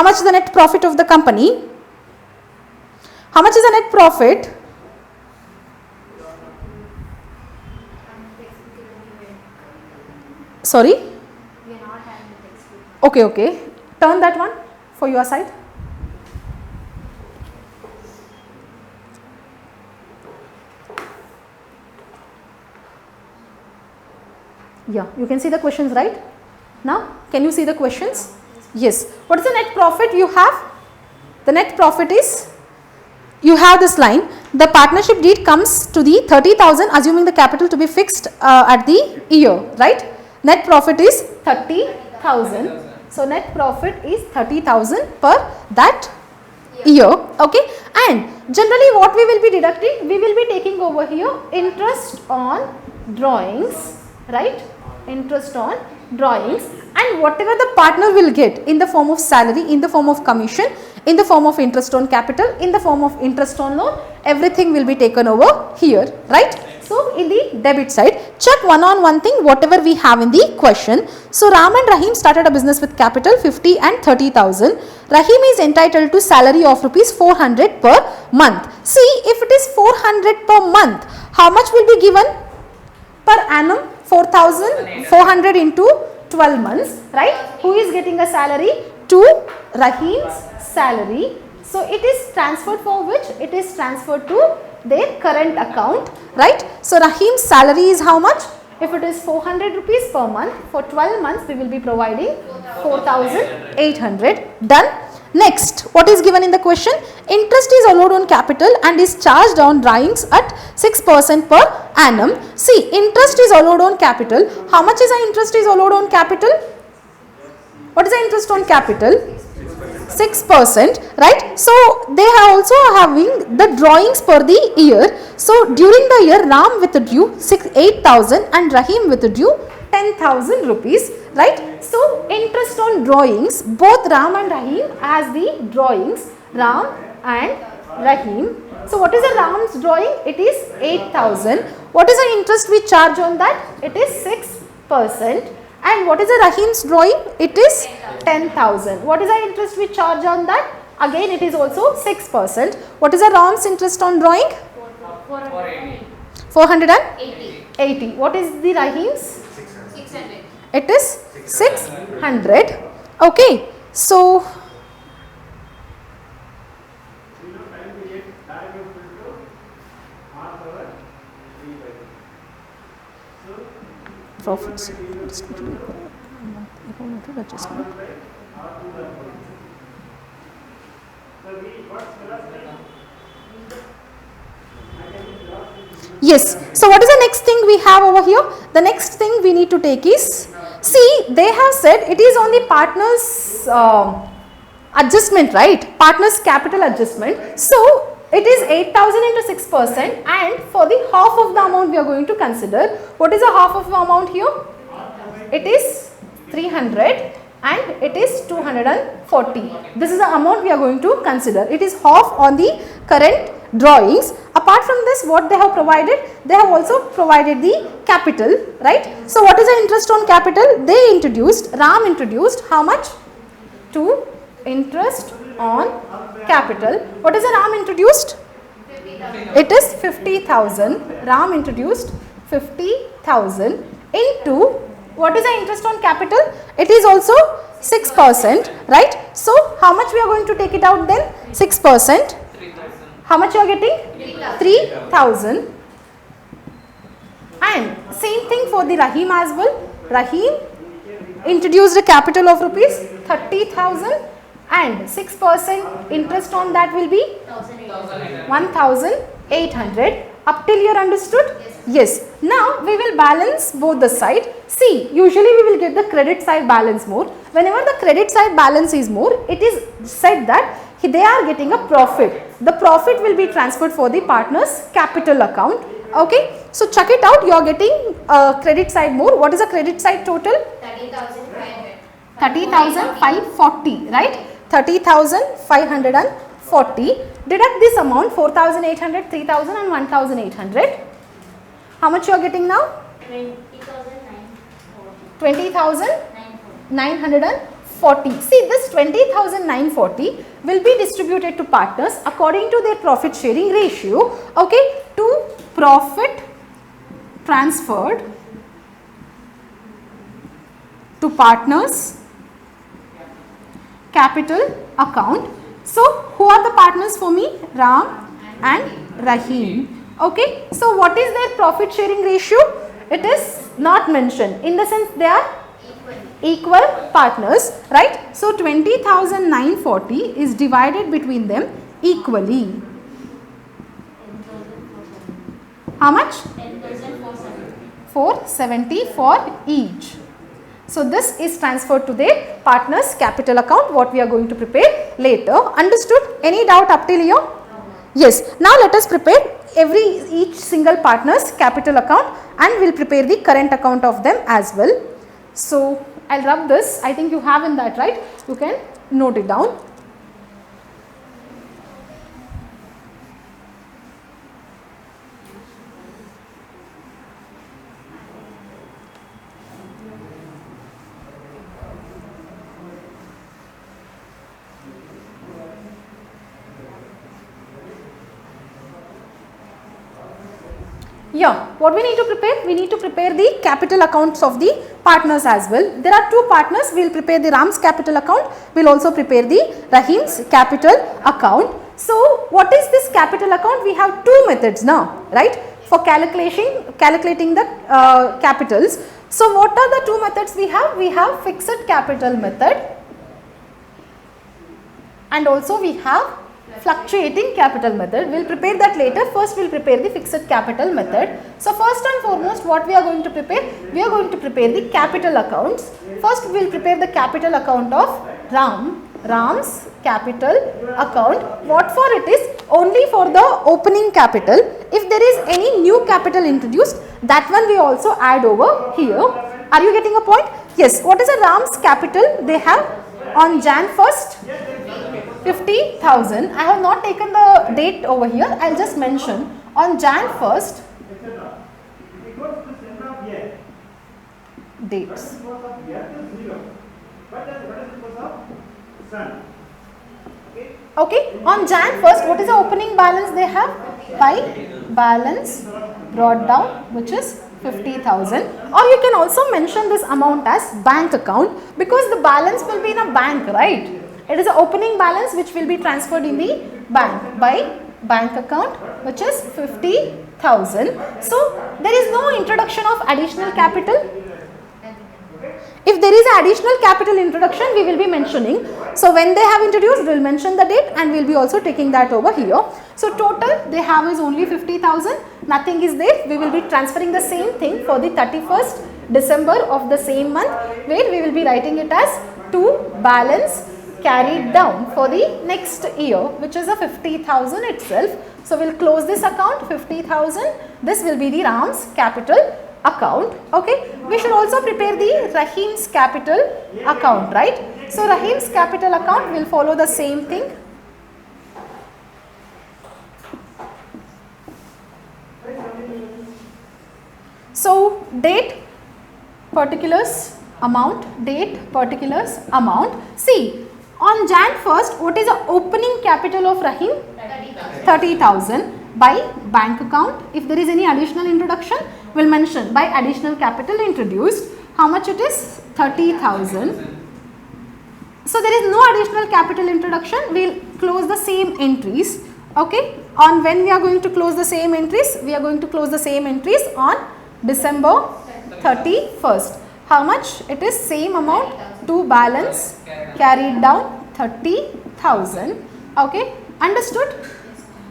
how much is the net profit of the company? How much is the net profit? Sorry? Okay, okay. Turn that one for your side. Yeah, you can see the questions, right? Now, can you see the questions? Yes. What is the net profit you have? The net profit is, you have this line, the partnership deed comes to the 30,000 assuming the capital to be fixed at the year, right? Net profit is 30,000. So, net profit is 30,000 per that year, okay? And generally what we will be deducting, we will be taking over here interest on drawings, right? Interest on drawings, and whatever the partner will get in the form of salary, in the form of commission, in the form of interest on capital, in the form of interest on loan, everything will be taken over here, right? So, in the debit side, check one on one thing whatever we have in the question. So, Ram and Rahim started a business with capital 50 and 30,000. Rahim is entitled to salary of rupees 400 per month. See, if it is 400 per month, how much will be given per annum? 4,400 into 12 months, right? Who is getting a salary? To Rahim's salary. So, it is transferred for which? It is transferred to their current account, right? So, Rahim's salary is how much? If it is 400 rupees per month, for 12 months we will be providing 4,800. Done. Next, what is given in the question? Interest is allowed on capital and is charged on drawings at 6% per annum. See, interest is allowed on capital. How much is the interest is allowed on capital? What is the interest on capital? 6%, right? So, they are also having the drawings per the year. So, during the year, Ram withdrew 8,000 and Rahim withdrew 10,000 rupees, right? So, interest on drawings, both Ram and Rahim as the drawings, Ram and Rahim. So, what is the Ram's drawing? It is 8,000. What is the interest we charge on that? It is 6%. And what is the Rahim's drawing? It is 10,000. What is the interest we charge on that? Again, it is also 6%. What is the Ram's interest on drawing? 480. What is the Rahim's? 600. It is 600. Okay. So, profits. Yes. So, what is the next thing we have over here? The next thing we need to take is, see, they have said it is on the partner's adjustment, right? Partner's capital adjustment. So, it is 8,000 into 6%, and for the half of the amount we are going to consider. What is the half of the amount here? It is 300 and it is 240. This is the amount we are going to consider. It is half on the current drawings. Apart from this, what they have provided? They have also provided the capital, right? So, what is the interest on capital? They introduced, Ram introduced how much? To interest on capital. What is the Ram introduced? 50,000. It is 50,000. Ram introduced 50,000 into, what is the interest on capital? It is also 6%, right? So, how much we are going to take it out then? 6%. How much you are getting? 3,000. And same thing for the Rahim as well. Rahim introduced a capital of rupees 30,000 and 6% interest on that will be 1,800. Up till here understood? Yes. Now we will balance both the side. See, usually we will get the credit side balance more. Whenever the credit side balance is more, it is said that they are getting a profit. The profit will be transferred for the partner's capital account. Okay. So check it out. You are getting credit side more. What is the credit side total? 30,500. 30,540, right? 30,540. Deduct this amount 4,800, 3,000 and 1,800. How much you are getting now? 20,940. 20,940. 40. See, this 20,940 will be distributed to partners according to their profit sharing ratio, okay, to profit transferred to partners capital account. So, who are the partners for me? Ram and Rahim. Okay. So, what is their profit sharing ratio? It is not mentioned, in the sense they are equal partners, right? So, 20,940 is divided between them equally. How much? 470 for each. So, this is transferred to their partners capital account, what we are going to prepare later. Understood? Any doubt up till here? Yes. Now, let us prepare each single partner's capital account and we will prepare the current account of them as well. So, I will rub this. I think you have in that, right? You can note it down. Yeah, what we need to prepare? We need to prepare the capital accounts of the partners as well. There are two partners. We will prepare the Ram's capital account. We will also prepare the Rahim's capital account. So, what is this capital account? We have two methods now, right, for calculating the capitals. So, what are the two methods we have? We have fixed capital method and also we have fluctuating capital method. We will prepare that later. First we will prepare the fixed capital method. So, first and foremost what we are going to prepare? We are going to prepare the capital accounts. First we will prepare the capital account of Ram's capital account. What for it is? Only for the opening capital. If there is any new capital introduced, that one we also add over here. Are you getting a point? Yes. What is a Ram's capital? They have on Jan 1st 50,000. I have not taken the date over here. I will just mention on Jan 1st dates. Okay. On Jan 1st, what is the opening balance they have? By balance brought down, which is 50,000, or you can also mention this amount as bank account, because the balance will be in a bank, right? It is an opening balance which will be transferred in the bank by bank account, which is 50,000. So, there is no introduction of additional capital. If there is additional capital introduction, we will be mentioning. So, when they have introduced, we will mention the date and we will be also taking that over here. So, total they have is only 50,000, nothing is there. We will be transferring the same thing for the 31st December of the same month, where we will be writing it as to balance carried down for the next year, which is a 50,000 itself. So, we will close this account 50,000. This will be the Ram's capital account. Okay. We should also prepare the Rahim's capital account, right? So, Rahim's capital account will follow the same thing. So, date, particulars, amount, date, particulars, amount. See, on Jan 1st, what is the opening capital of Rahim? 30,000 by bank account. If there is any additional introduction, we will mention by additional capital introduced. How much it is? 30,000. So, there is no additional capital introduction. We will close the same entries. Okay. On when we are going to close the same entries? We are going to close the same entries on December 31st. How much? It is same amount to balance carried down 30,000. Okay. Understood?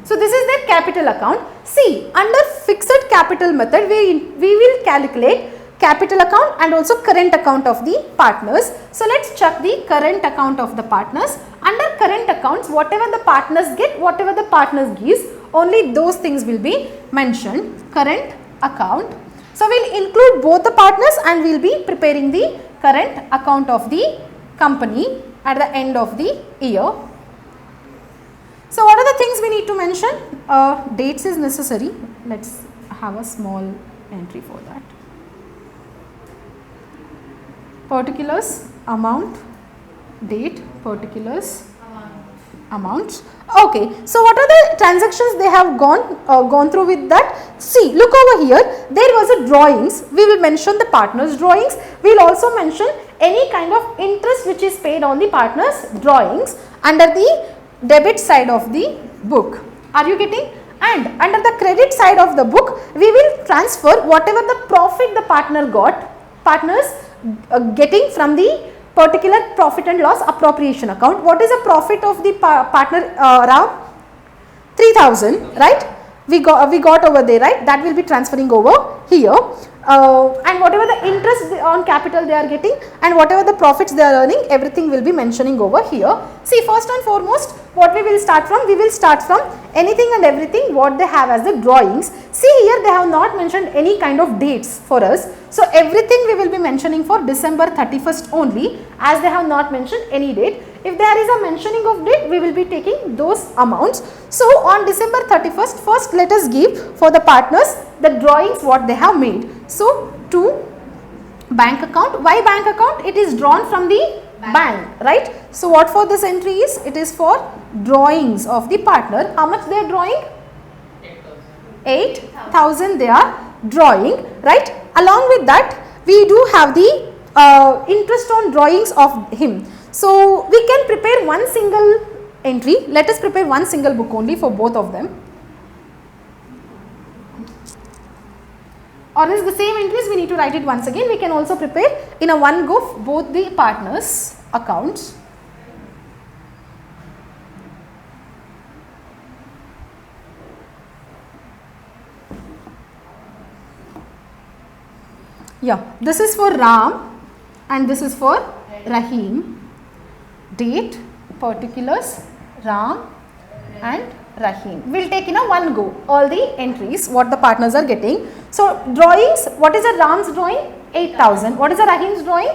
So, this is their capital account. See, under fixed capital method, we will calculate capital account and also current account of the partners. So, let us check the current account of the partners. Under current accounts, whatever the partners get, whatever the partners gives, only those things will be mentioned. Current account. So, we will include both the partners and we will be preparing the current account of the company at the end of the year. So, what are the things we need to mention? Dates is necessary. Let us have a small entry for that. Particulars, amount, date, particulars, Amount. amounts. Okay, so what are the transactions they have gone through with that? See, look over here, there was a drawings, we will mention the partners drawings, we will also mention any kind of interest which is paid on the partners drawings under the debit side of the book. Are you getting? And under the credit side of the book, we will transfer whatever the profit the partners getting from the particular profit and loss appropriation account. What is the profit of the partner, Ram? 3,000, right? We got over there, right? That will be transferring over here. And whatever the interest on capital they are getting and whatever the profits they are earning, everything will be mentioning over here. See, first and foremost, what we will start from? We will start from anything and everything what they have as the drawings. See here, they have not mentioned any kind of dates for us. So, everything we will be mentioning for December 31st only, as they have not mentioned any date. If there is a mentioning of date, we will be taking those amounts. So, on December 31st, first let us give for the partners the drawings what they have made. So, to bank account. Why bank account? It is drawn from the bank, right? So, what for this entry is? It is for drawings of the partner. How much they are drawing? 8,000 they are drawing, right? Along with that, we do have the interest on drawings of him. So, we can prepare one single entry. Let us prepare one single book only for both of them. Or is the same entries we need to write it once again. We can also prepare in a one go both the partners accounts. Yeah, this is for Ram and this is for Rahim. Date, particulars, Ram and Rahim. We will take in a one go all the entries what the partners are getting. So, drawings, what is a Ram's drawing? 8,000. What is a Rahim's drawing?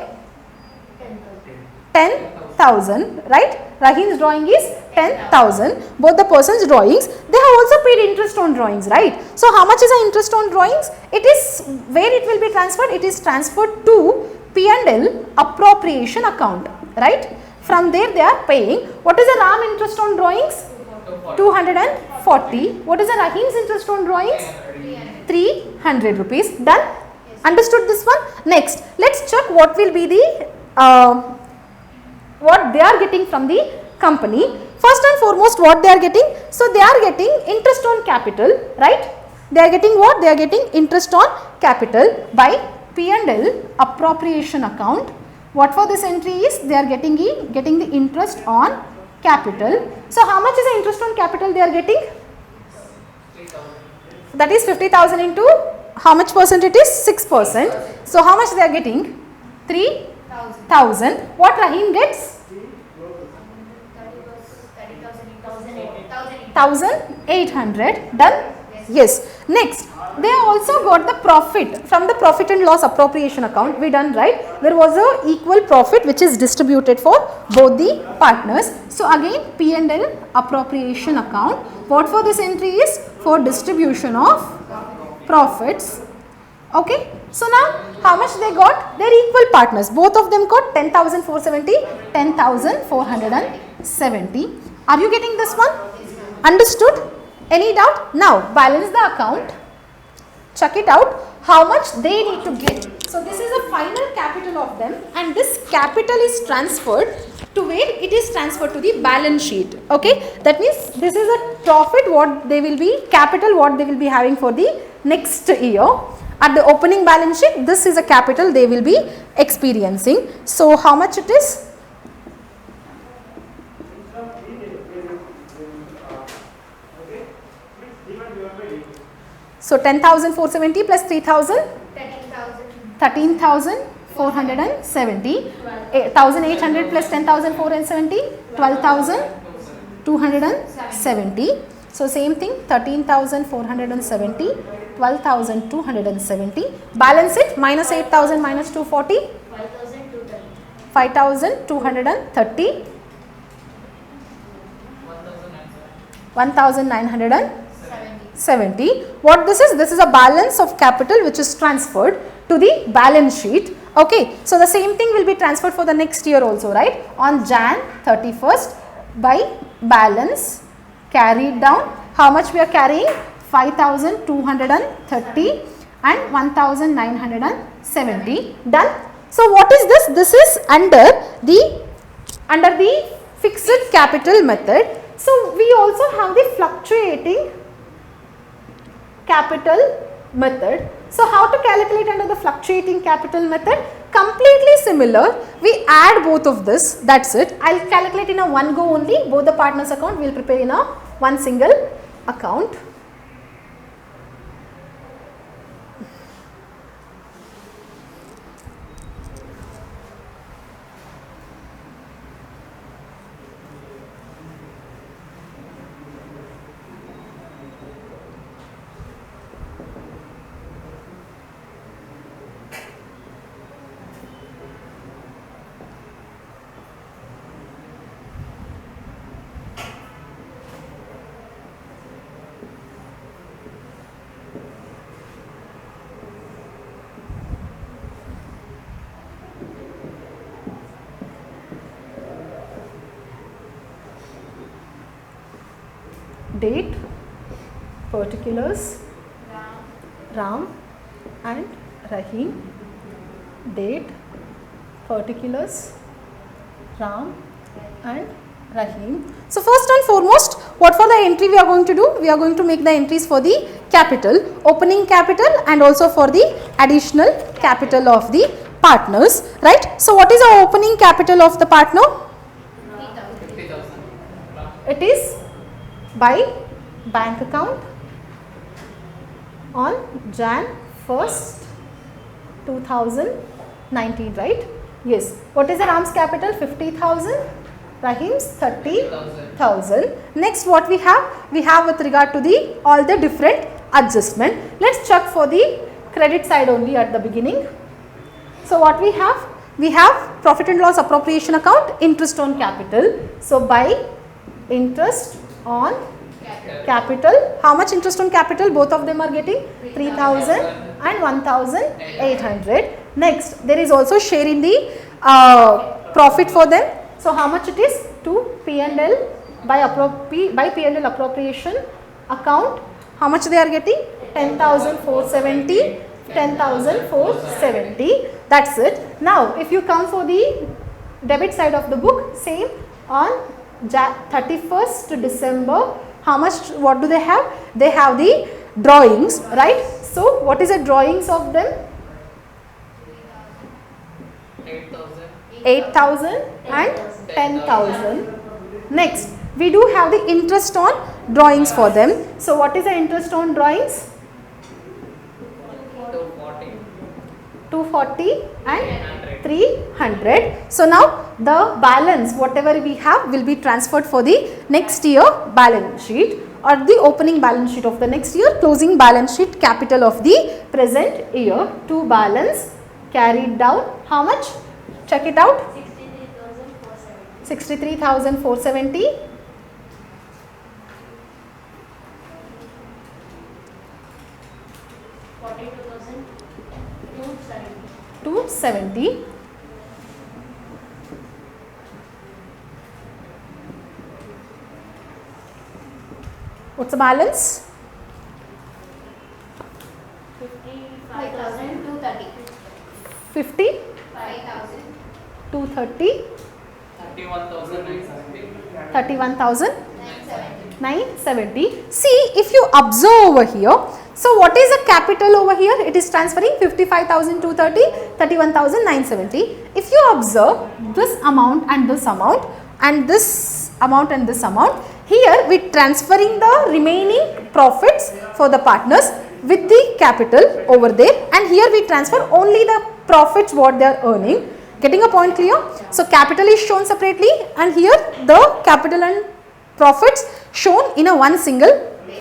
10,000, right? Rahim's drawing is 10,000. Both the person's drawings, they have also paid interest on drawings, right? So, how much is the interest on drawings? It is where it will be transferred? It is transferred to P&L appropriation account, right? From there they are paying. What is the Ram interest on drawings? 240. What is the Rahim's interest on drawings? 300 rupees. Done? Understood this one? Next, let's check what will be the what they are getting from the company. First and foremost, what they are getting? So, they are getting interest on capital, right? They are getting what? They are getting interest on capital by P&L appropriation account. What for this entry is? They are getting the interest on capital. So, how much is the interest on capital they are getting? That is 50,000 into how much percent it is? 6%. So, how much they are getting? 3,000. What Rahim gets? 1,800. Done? Yes. Next, they also got the profit from the profit and loss appropriation account. We done, right? There was a equal profit which is distributed for both the partners. So, again P&L appropriation account. What for this entry is? For distribution of profits. Okay. So, now how much they got? They are equal partners. Both of them got 10,470, 10,470. Are you getting this one? Understood? Any doubt? Now, balance the account. Check it out. How much they need to get. So, this is a final capital of them and this capital is transferred to where it is transferred to the balance sheet. Okay. That means, this is a profit what they will be, capital what they will be having for the next year. At the opening balance sheet, this is a capital they will be experiencing. So, how much it is? So, 10,470 plus 3,000? 13,470. 1,800 plus 10,470? 12,270. So, same thing 13,470, 12,270. Balance it minus 8,000 minus 240? 5,230. 1,970. What this is? This is a balance of capital which is transferred to the balance sheet. Okay, so the same thing will be transferred for the next year also, right? On Jan 31st by balance carried down. How much we are carrying? 5,230 and 1,970. Done. So what is this? This is under the fixed capital method. So we also have the fluctuating capital method. So how to calculate under the fluctuating capital method? Completely similar. We add both of this. That's it. I'll calculate in a one go only. Both the partners account we will prepare in a one single account. Date, particulars, Ram and Rahim. Date, particulars, Ram and Rahim. So first and foremost, what for the entry we are going to do? We are going to make the entries for the capital, opening capital and also for the additional capital of the partners, right? So what is the opening capital of the partner? 50,000. It is by bank account on Jan 1st 2019, right? Yes. What is the Ram's capital? 50,000. Rahim's 30,000. Next what we have? We have with regard to the all the different adjustment. Let's check for the credit side only at the beginning. So what we have? We have profit and loss appropriation account, interest on capital. So by interest on capital, how much interest on capital? Both of them are getting 3,000 and 1,800. Next, there is also share in the profit for them. So how much it is? To P&L by P&L appropriation account. How much they are getting? 10,470. 10,470. That's it. Now, if you come for the debit side of the book, same on 31st to December. How much? What do they have? They have the drawings, right? So what is the drawings of them? 8,000 and 10,000. Next, we do have the interest on drawings for them. So what is the interest on drawings? 240 and 300. So now the balance whatever we have will be transferred for the next year balance sheet or the opening balance sheet of the next year, closing balance sheet capital of the present year. To balance carried down. How much? Check it out. 63,470. 270. What's the balance? 5,230. 50, 5,000. 230, 31,970. See, if you observe over here, so what is the capital over here? It is transferring 55,230, 31,970. If you observe this amount and this amount and this amount and this amount, here we transferring the remaining profits for the partners with the capital over there, and here we transfer only the profits what they are earning. Getting a point clear? So capital is shown separately and here the capital and profits shown in a one single